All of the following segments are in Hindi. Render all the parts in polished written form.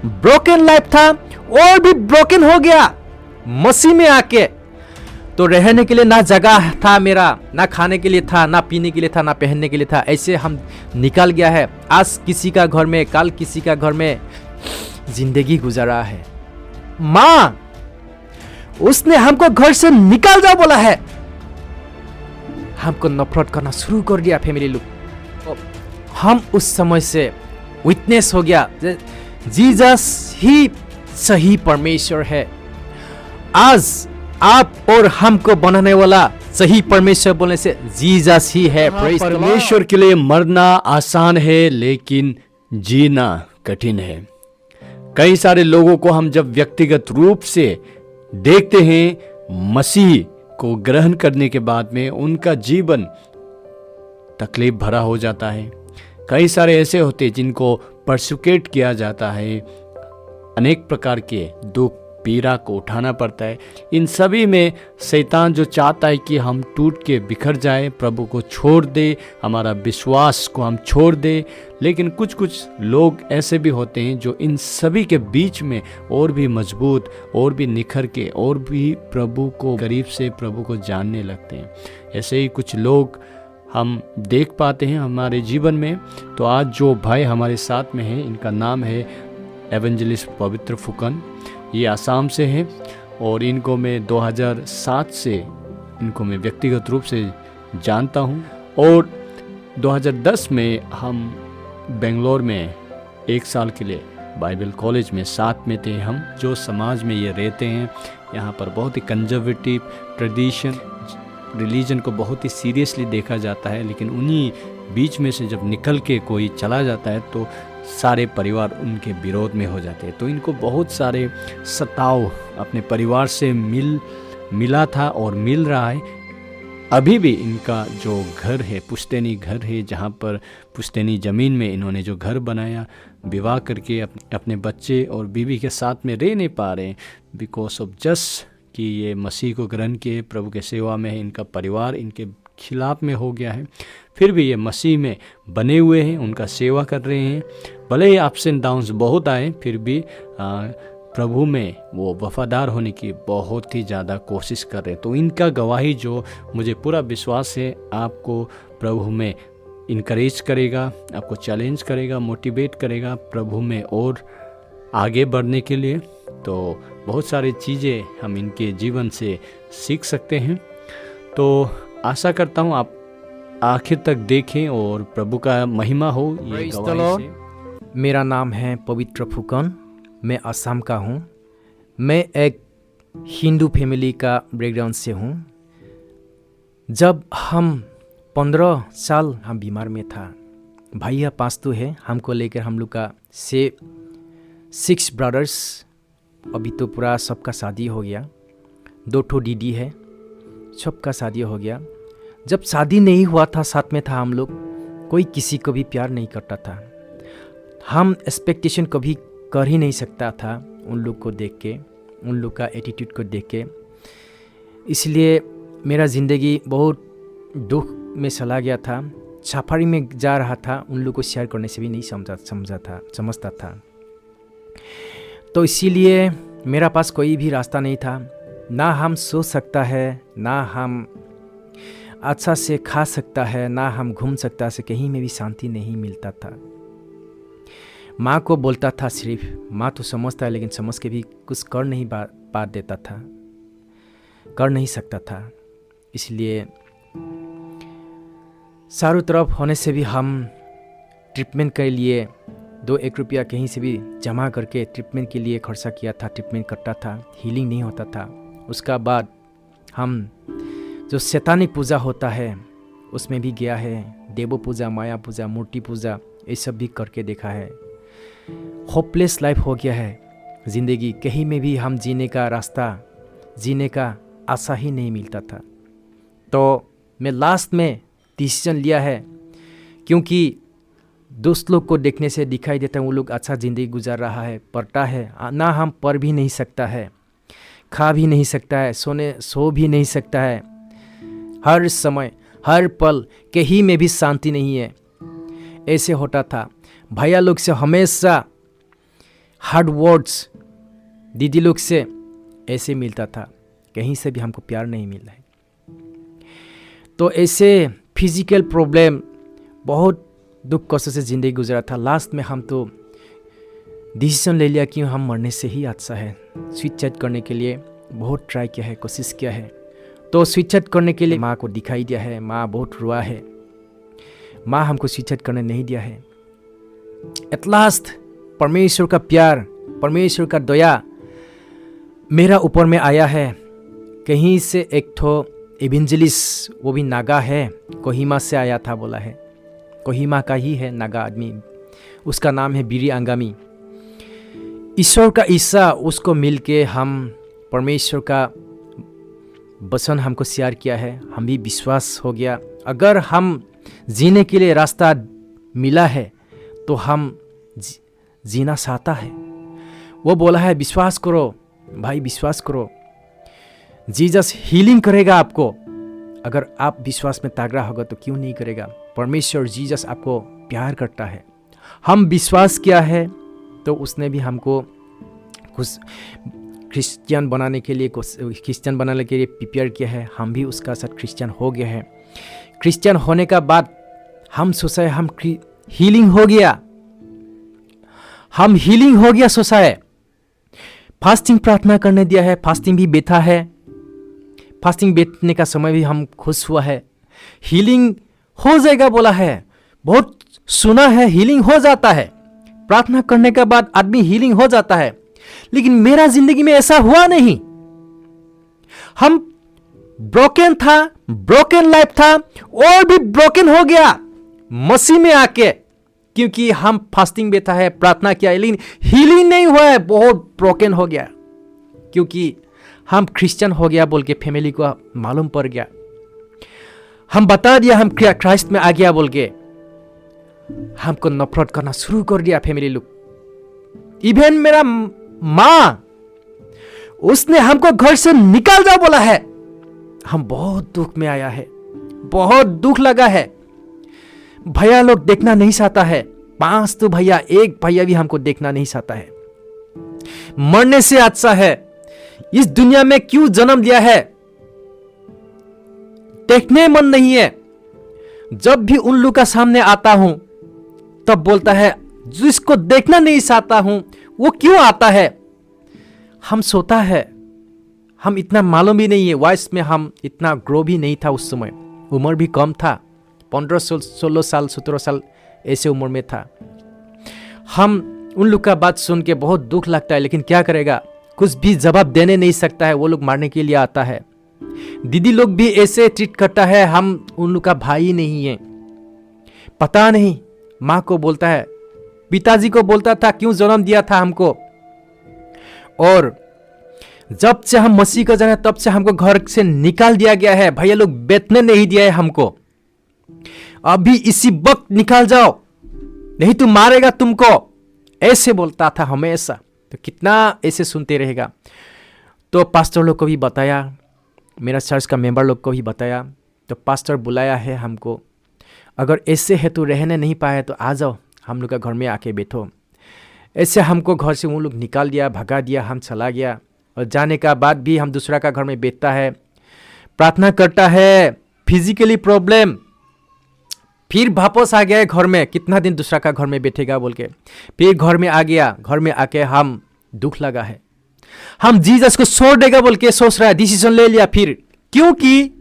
ब्रोकन लाइफ था और भी ब्रोकन हो गया मसीह में आके। तो रहने के लिए ना जगह था मेरा, ना खाने के लिए था, ना पीने के लिए था, ना पहनने के लिए था। ऐसे हम निकल गया है। आज किसी का घर में, कल किसी का घर में जिंदगी गुजारा है। माँ उसने हमको घर से निकाल जाओ बोला है, हमको नफरत करना शुरू कर दिया फैमिली लोग। हम उस समय से विटनेस हो गया जीसस ही सही परमेश्वर है। आज आप और हमको बनाने वाला सही परमेश्वर बोलने से जीसस ही है। परमेश्वर के लिए मरना आसान है लेकिन जीना कठिन है। कई सारे लोगों को हम जब व्यक्तिगत रूप से देखते हैं, मसीह को ग्रहण करने के बाद में उनका जीवन तकलीफ भरा हो जाता है। कई सारे ऐसे होते हैं जिनको परसिक्यूट किया जाता है, अनेक प्रकार के दुख पीड़ा को उठाना पड़ता है। इन सभी में शैतान जो चाहता है कि हम टूट के बिखर जाए, प्रभु को छोड़ दे, हमारा विश्वास को हम छोड़ दे। लेकिन कुछ कुछ लोग ऐसे भी होते हैं जो इन सभी के बीच में और भी मजबूत, और भी निखर के, और भी प्रभु को करीब से प्रभु को जानने लगते हैं। ऐसे ही कुछ लोग हम देख पाते हैं हमारे जीवन में। तो आज जो भाई हमारे साथ में हैं, इनका नाम है एवेंजलिस्ट पवित्र फुकन। ये आसाम से हैं और इनको मैं 2007 से इनको मैं व्यक्तिगत रूप से जानता हूँ। और 2010 में हम बेंगलोर में 1 साल के लिए बाइबल कॉलेज में साथ में थे। हम जो समाज में ये रहते हैं, यहाँ पर बहुत ही कंजर्वेटिव ट्रेडिशन, रिलीजन को बहुत ही सीरियसली देखा जाता है। लेकिन उन्हीं बीच में से जब निकल के कोई चला जाता है तो सारे परिवार उनके विरोध में हो जाते हैं। तो इनको बहुत सारे सताव अपने परिवार से मिला था और मिल रहा है। अभी भी इनका जो घर है, पुश्तैनी घर है, जहाँ पर पुश्तैनी ज़मीन में इन्होंने जो घर बनाया, विवाह करके अपने बच्चे और बीवी के साथ में रह नहीं पा रहे हैं बिकॉज ऑफ जस्ट कि ये मसीह को ग्रहण किए, प्रभु के सेवा में है। इनका परिवार इनके खिलाफ में हो गया है, फिर भी ये मसीह में बने हुए हैं, उनका सेवा कर रहे हैं। भले ही अप्स एंड डाउन्स बहुत आए, फिर भी प्रभु में वो वफादार होने की बहुत ही ज़्यादा कोशिश कर रहे हैं। तो इनका गवाही जो मुझे पूरा विश्वास है आपको प्रभु में इनकरेज करेगा, आपको चैलेंज करेगा, मोटिवेट करेगा प्रभु में और आगे बढ़ने के लिए। तो बहुत सारी चीज़ें हम इनके जीवन से सीख सकते हैं। तो आशा करता हूँ आप आखिर तक देखें और प्रभु का महिमा हो ये गवाही से। मेरा नाम है पवित्र फुकन, मैं असम का हूँ। मैं एक हिंदू फैमिली का बैकग्राउंड से हूँ। जब हम 15 साल हम बीमार में था, भैया पास्तु है, हमको लेकर हम लोग का 6 ब्रदर्स। अभी तो पूरा सबका शादी हो गया, 2 ठो दीदी है, सबका शादी हो गया। जब शादी नहीं हुआ था, साथ में था हम लोग, कोई किसी को भी प्यार नहीं करता था। हम एक्सपेक्टेशन कभी कर ही नहीं सकता था उन लोग को देख के, उन लोग का एटीट्यूड को देख के। इसलिए मेरा ज़िंदगी बहुत दुख में चला गया था। सफारी में जा रहा था, उन लोग को शेयर करने से भी नहीं समझता था। तो इसीलिए मेरा पास कोई भी रास्ता नहीं था। ना हम सो सकता है, ना हम अच्छा से खा सकता है, ना हम घूम सकता से, कहीं में भी शांति नहीं मिलता था। माँ को बोलता था सिर्फ, माँ तो समझता है लेकिन समझ के भी कुछ कर नहीं पा देता था, कर नहीं सकता था। इसलिए चारों तरफ होने से भी हम ट्रीटमेंट के लिए 2-1 रुपया कहीं से भी जमा करके ट्रीटमेंट के लिए खर्चा किया था, ट्रीटमेंट करता था, हीलिंग नहीं होता था। उसका बाद हम जो शैतानिक पूजा होता है उसमें भी गया है, देवो पूजा, माया पूजा, मूर्ति पूजा, ये सब भी करके देखा है। होपलेस लाइफ हो गया है ज़िंदगी, कहीं में भी हम जीने का रास्ता, जीने का आशा ही नहीं मिलता था। तो मैं लास्ट में डिसीजन लिया है, क्योंकि दोस्त लोग को देखने से दिखाई देता है वो लोग अच्छा ज़िंदगी गुजार रहा है, पढ़ता है, ना हम पढ़ भी नहीं सकता है, खा भी नहीं सकता है, सो भी नहीं सकता है। हर समय हर पल कहीं में भी शांति नहीं है। ऐसे होता था। भैया लोग से हमेशा हार्ड वर्ड्स दीदी लोग से ऐसे मिलता था, कहीं से भी हमको प्यार नहीं मिल रहा है। तो ऐसे फिजिकल प्रॉब्लम, बहुत दुख कष्ट से ज़िंदगी गुजरा था। लास्ट में हम तो डिसीजन ले लिया कि हम मरने से ही अच्छा है। सुसाइड करने के लिए बहुत ट्राई किया है, कोशिश किया है। तो सुसाइड करने के लिए माँ को दिखाई दिया है, माँ बहुत रोआ है, माँ हमको सुसाइड करने नहीं दिया है। एट लास्ट परमेश्वर का प्यार, परमेश्वर का दया मेरा ऊपर में आया है। कहीं से एक ठो इवेंजलिस्ट, वो भी नागा है, कोहिमा से आया था, बोला है कोहिमा का ही है नागा आदमी, उसका नाम है बीरी अंगामी। ईश्वर का ईसा उसको मिलके हम परमेश्वर का वचन हमको शेयर किया है, हम भी विश्वास हो गया। अगर हम जीने के लिए रास्ता मिला है तो हम जीना चाहता है। वो बोला है विश्वास करो भाई, विश्वास करो, जीसस हीलिंग करेगा आपको। अगर आप विश्वास में तागड़ा होगा तो क्यों नहीं करेगा। परमेश्वर जीसस आपको प्यार करता है। हम विश्वास किया है तो उसने भी हमको कुछ क्रिश्चियन बनाने के लिए प्रिपेयर किया है। हम भी उसका साथ क्रिश्चियन हो गया है। क्रिश्चियन होने का बाद हम सोचा हम हीलिंग हो गया, हम हीलिंग हो गया सोचा है। फास्टिंग प्रार्थना करने दिया है, फास्टिंग भी बैठा है, फास्टिंग बैठने का समय भी हम खुश हुआ है। हीलिंग हो जाएगा बोला है, बहुत सुना है हीलिंग हो जाता है, प्रार्थना करने के बाद आदमी हीलिंग हो जाता है। लेकिन मेरा जिंदगी में ऐसा हुआ नहीं। हम ब्रोकन था, ब्रोकन लाइफ था और भी ब्रोकन हो गया मसीह में आके, क्योंकि हम फास्टिंग बैठा है, प्रार्थना किया है, लेकिन हीलिंग नहीं हुआ है, बहुत ब्रोकन हो गया। क्योंकि हम क्रिश्चियन हो गया बोल के फैमिली को मालूम पड़ गया, हम बता दिया हम क्राइस्ट में आ गया बोल के, हमको नफरत करना शुरू कर दिया फैमिली लोग। इवन मेरा माँ, उसने हमको घर से निकाल जाओ बोला है। हम बहुत दुख में आया है, बहुत दुख लगा है। भैया लोग देखना नहीं चाहता है, 5 तो भैया, एक भैया भी हमको देखना नहीं चाहता है। मरने से अच्छा है, इस दुनिया में क्यों जन्म लिया है, देखने मन नहीं है। जब भी उन लोग का सामने आता हूं तब बोलता है जिसको देखना नहीं चाहता हूं वो क्यों आता है। हम सोता है, हम इतना मालूम भी नहीं है, वॉइस में हम इतना ग्रो भी नहीं था उस समय, उम्र भी कम था, 15-16 साल 17 साल ऐसे उम्र में था। हम उन लोग का बात सुन के बहुत दुख लगता है, लेकिन क्या करेगा, कुछ भी जवाब देने नहीं सकता है। वो लोग मारने के लिए आता है। दीदी लोग भी ऐसे ट्रीट करता है, हम उन लोग का भाई नहीं है। पता नहीं, माँ को बोलता है, पिताजी को बोलता था क्यों जन्म दिया था हमको। और जब से हम मसीह को जाने तब से हमको घर से निकाल दिया गया है। भैया लोग बैठने नहीं दिया है हमको, अभी इसी वक्त निकाल जाओ नहीं तो मारेगा तुमको, ऐसे बोलता था हमेशा। तो कितना ऐसे सुनते रहेगा। तो पास्टर लोग को भी बताया, मेरा चर्च का मेंबर लोग को भी बताया। तो पास्टर बुलाया है हमको, अगर ऐसे है तो रहने नहीं पाए तो आ जाओ, हम लोग का घर में आके बैठो। ऐसे हमको घर से वो लोग निकाल दिया, भगा दिया, हम चला गया। और जाने का बाद भी हम दूसरा का घर में बैठता है, प्रार्थना करता है, फिजिकली प्रॉब्लम, फिर वापस आ गया है घर में। कितना दिन दूसरा का घर में बैठेगा बोल के, फिर घर में आ गया। घर में आके हम दुख लगा है, हम जीसस को छोड़ देगा बोल के सोच रहा है, डिसीजन ले लिया फिर, क्योंकि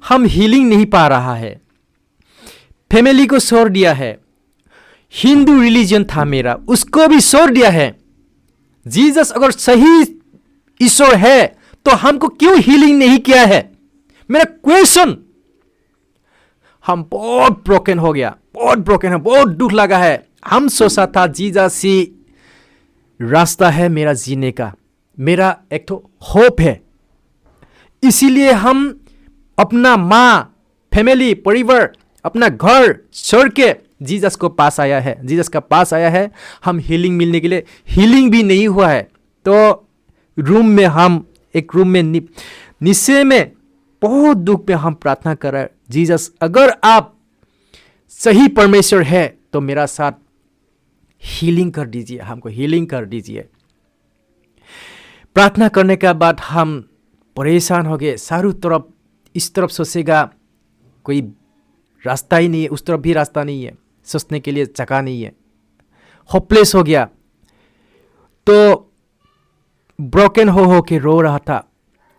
हम हीलिंग नहीं पा रहा है। फैमिली को छोड़ दिया है, हिंदू रिलीजन था मेरा, उसको भी छोड़ दिया है। जीसस अगर सही ईश्वर है तो हमको क्यों हीलिंग नहीं किया है, मेरा क्वेश्चन। हम बहुत ब्रोकन हो गया, बहुत ब्रोकन है, बहुत दुख लगा है। हम सोचा था जीसस ही रास्ता है मेरा जीने का, मेरा एक तो होप है। इसीलिए हम अपना माँ, फैमिली, परिवार, अपना घर छोड़ के जीसस को पास आया है, जीसस का पास आया है। हम हीलिंग मिलने के लिए, हीलिंग भी नहीं हुआ है। तो रूम में हम एक रूम में नीचे में बहुत दुख में हम प्रार्थना कर रहे हैं, जीसस अगर आप सही परमेश्वर है तो मेरा साथ हीलिंग कर दीजिए, हमको हीलिंग कर दीजिए। प्रार्थना करने के बाद हम परेशान हो गए, चारों तरफ इस तरफ सोचेगा कोई रास्ता ही नहीं है, उस तरफ भी रास्ता नहीं है, सोचने के लिए जगह नहीं है, होपलेस हो गया। तो ब्रोकन हो के रो रहा था।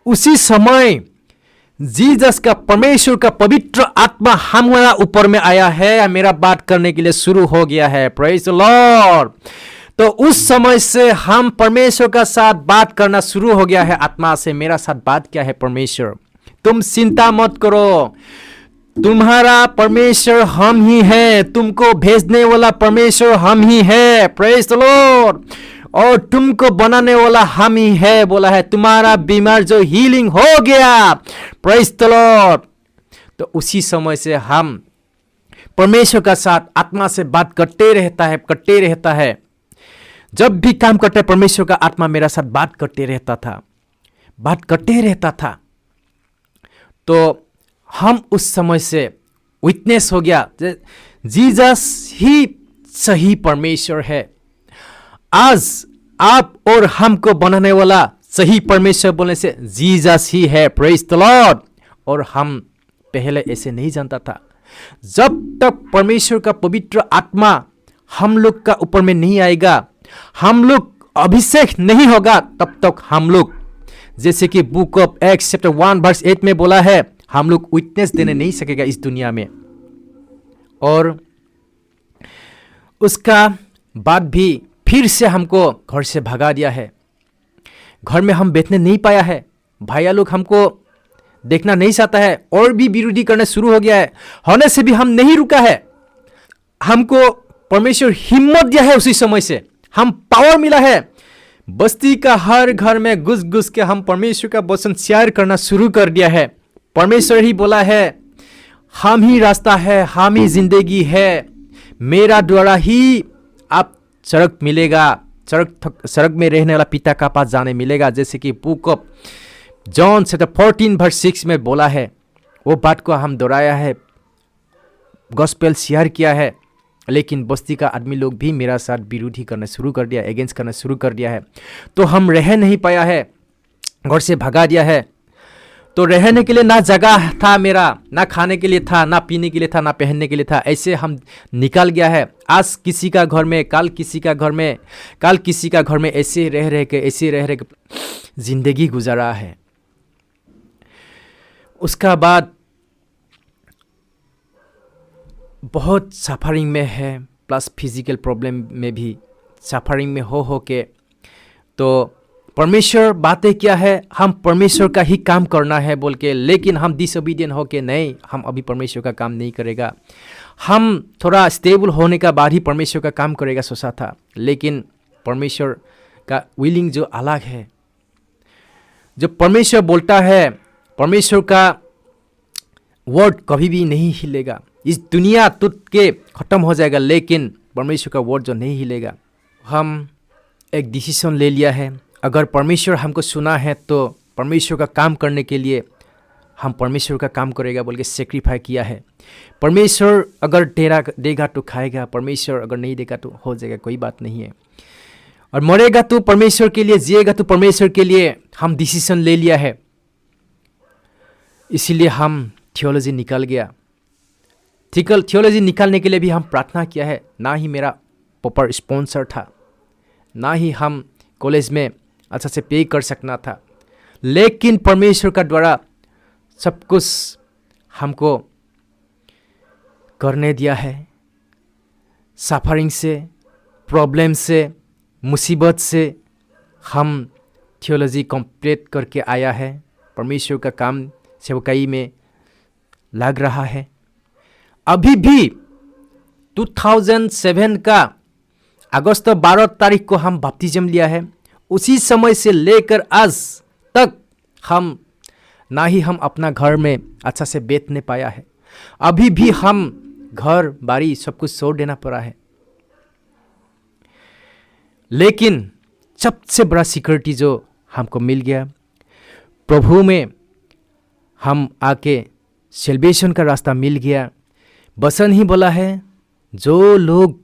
उसी समय जीसस का, परमेश्वर का पवित्र आत्मा हमारा ऊपर में आया है, मेरा बात करने के लिए शुरू हो गया है। Praise the Lord. तो उस समय से हम परमेश्वर का साथ बात करना शुरू हो गया है। आत्मा से मेरा साथ बात क्या है, परमेश्वर तुम चिंता मत करो, तुम्हारा परमेश्वर हम ही है, तुमको भेजने वाला परमेश्वर हम ही है। Praise the Lord. और तुमको बनाने वाला हम ही है, बोला है, तुम्हारा बीमार जो हीलिंग हो गया। Praise the Lord. तो उसी समय से हम परमेश्वर का साथ आत्मा से बात करते रहता है। जब भी काम करते परमेश्वर का आत्मा मेरा साथ बात करते रहता था। तो हम उस समय से विटनेस हो गया, जीसस ही सही परमेश्वर है। आज आप और हमको बनाने वाला सही परमेश्वर बोलने से जीसस ही है। Praise the Lord. और हम पहले ऐसे नहीं जानता था। जब तक परमेश्वर का पवित्र आत्मा हम लोग का ऊपर में नहीं आएगा, हम लोग अभिषेक नहीं होगा, तब तक हम लोग, जैसे कि book of Acts chapter 1 verse 8 में बोला है, हम लोग विटनेस देने नहीं सकेगा इस दुनिया में। और उसका बाद भी फिर से हमको घर से भगा दिया है। घर में हम बैठने नहीं पाया है, भाइया लोग हमको देखना नहीं चाहता है, और भी विरोधी करना शुरू हो गया है। होने से भी हम नहीं रुका है। हमको परमेश्वर हिम्मत दिया है, उसी समय से हम पावर मिला है। बस्ती का हर घर में घुस घुस के हम परमेश्वर का वचन शेयर करना शुरू कर दिया है। परमेश्वर ही बोला है, हम ही रास्ता है, हम ही जिंदगी है, मेरा द्वारा ही आप सड़क मिलेगा, सड़क में रहने वाला पिता का पास जाने मिलेगा। जैसे कि book of John chapter 14 verse 6 में बोला है, वो बात को हम दोहराया है, गॉस्पेल शेयर किया है। लेकिन बस्ती का आदमी लोग भी मेरा साथ विरोधी करना शुरू कर दिया, अगेंस्ट करना शुरू कर दिया है। तो हम रह नहीं पाया है, घर से भगा दिया है। तो रहने के लिए ना जगह था मेरा, ना खाने के लिए था, ना पीने के लिए था, ना पहनने के लिए था। ऐसे हम निकल गया है। आज किसी का घर में, काल किसी का घर में, काल किसी का घर में, ऐसे रह के जिंदगी गुजारा है। उसका बाद बहुत सफरिंग में है, प्लस फिजिकल प्रॉब्लम में भी सफरिंग में हो के। तो परमेश्वर बातें क्या है, हम परमेश्वर का ही काम करना है बोल के, लेकिन हम डिसोबीडियंट हो के, नहीं, हम अभी परमेश्वर का काम नहीं करेगा, हम थोड़ा स्टेबल होने का बाद ही परमेश्वर का काम करेगा सोचा था। लेकिन परमेश्वर का विलिंग जो अलग है, जो परमेश्वर बोलता है, परमेश्वर का वर्ड कभी भी नहीं हिलेगा। इस दुनिया टूट के ख़त्म हो जाएगा, लेकिन परमेश्वर का वर्ड जो नहीं हिलेगा। हम एक डिसीजन ले लिया है, अगर परमेश्वर हमको सुना है तो परमेश्वर का काम करने के लिए हम परमेश्वर का काम करेगा बोल के सेक्रीफाई किया है। परमेश्वर अगर देगा तो खाएगा, परमेश्वर अगर नहीं देगा तो हो जाएगा, कोई बात नहीं है। और मरेगा तो परमेश्वर के लिए, जिएगा तो परमेश्वर के लिए, हम डिसीजन ले लिया है। इसीलिए हम थियोलॉजी निकल गया। थियोलॉजी निकालने के लिए भी हम प्रार्थना किया है। ना ही मेरा प्रॉपर स्पॉन्सर था, ना ही हम कॉलेज में अच्छा से पे कर सकना था, लेकिन परमेश्वर का द्वारा सब कुछ हमको करने दिया है। सफरिंग से, प्रॉब्लम से, मुसीबत से हम थियोलॉजी कंप्लीट करके आया है। परमेश्वर का काम सेवकाई में लग रहा है। अभी भी 2007 का अगस्त 12 तारीख को हम बपतिस्म लिया है। उसी समय से लेकर आज तक हम ना ही हम अपना घर में अच्छा से बैठने पाया है। अभी भी हम घर बारी सब कुछ छोड़ देना पड़ा है। लेकिन सबसे बड़ा सिक्योरिटी जो हमको मिल गया, प्रभु में हम आके सेल्वेशन का रास्ता मिल गया। वचन ही बोला है, जो लोग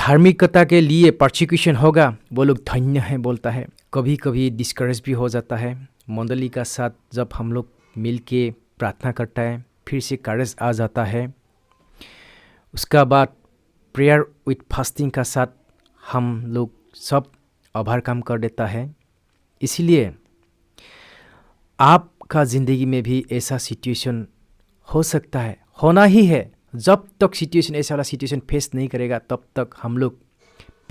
धार्मिकता के लिए परसिक्यूशन होगा वो लोग धन्य हैं बोलता है। कभी कभी डिस्करेज भी हो जाता है। मंडली का साथ जब हम लोग मिल के प्रार्थना करता है फिर से करेज आ जाता है। उसका बाद प्रेयर विथ फास्टिंग का साथ हम लोग सब ओवरकम कर देता है। इसीलिए आपका ज़िंदगी में भी ऐसा सिचुएशन हो सकता है, होना ही है। जब तक सिचुएशन ऐसा वाला सिचुएशन फेस नहीं करेगा तब तक हम लोग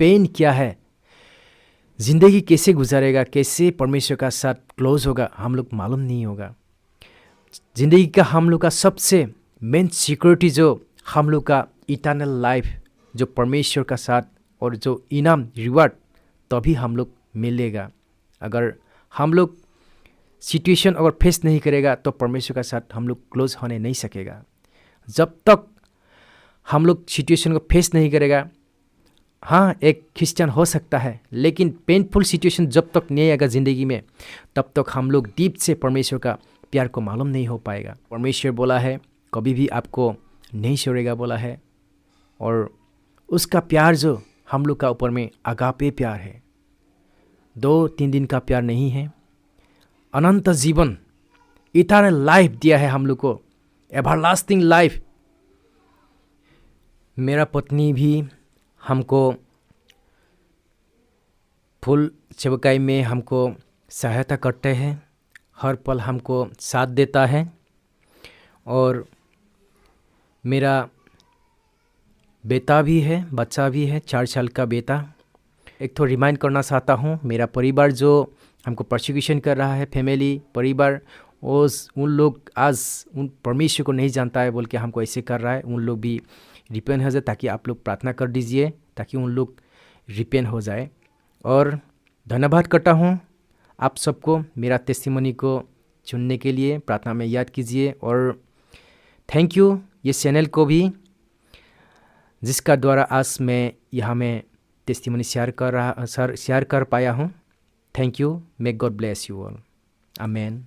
पेन क्या है, ज़िंदगी कैसे गुजारेगा, कैसे परमेश्वर का साथ क्लोज होगा, हम लोग मालूम नहीं होगा। ज़िंदगी का हम लोग का सबसे मेन सिक्योरिटी जो हम लोग का इटर्नल लाइफ, जो परमेश्वर का साथ और जो इनाम रिवार्ड तभी हम लोग मिलेगा। अगर हम लोग सिचुएशन अगर फेस नहीं करेगा तो परमेश्वर का साथ हम लोग क्लोज होने नहीं सकेगा। जब तक हम लोग सिचुएशन को फेस नहीं करेगा, हाँ एक क्रिश्चियन हो सकता है, लेकिन पेनफुल सिचुएशन जब तक नहीं आएगा ज़िंदगी में तब तक हम लोग डीप से परमेश्वर का प्यार को मालूम नहीं हो पाएगा। परमेश्वर बोला है कभी भी आपको नहीं छोड़ेगा बोला है, और उसका प्यार जो हम लोग का ऊपर में अगापे प्यार है, 2-3 दिन का प्यार नहीं है। अनंत जीवन, इटर्नल लाइफ दिया है हम लोग को, एवरलास्टिंग लाइफ। मेरा पत्नी भी हमको फुल सेवकाई में हमको सहायता करते हैं, हर पल हमको साथ देता है। और मेरा बेटा भी है, बच्चा भी है, 4 साल का बेटा। एक तो रिमाइंड करना चाहता हूँ, मेरा परिवार जो हमको परसिक्यूशन कर रहा है, फैमिली परिवार, उन लोग आज उन परमेश्वर को नहीं जानता है बोल के हमको ऐसे कर रहा है। उन लोग भी रिपेन हो जाए, ताकि आप लोग प्रार्थना कर दीजिए ताकि उन लोग रिपेन हो जाए। और धन्यवाद करता हूँ आप सबको मेरा टेस्टिमनी को चुनने के लिए, प्रार्थना में याद कीजिए। और थैंक यू ये चैनल को भी, जिसका द्वारा आज मैं यहाँ में टेस्टिमनी शेयर कर पाया हूँ। Thank you. May God bless you all. Amen.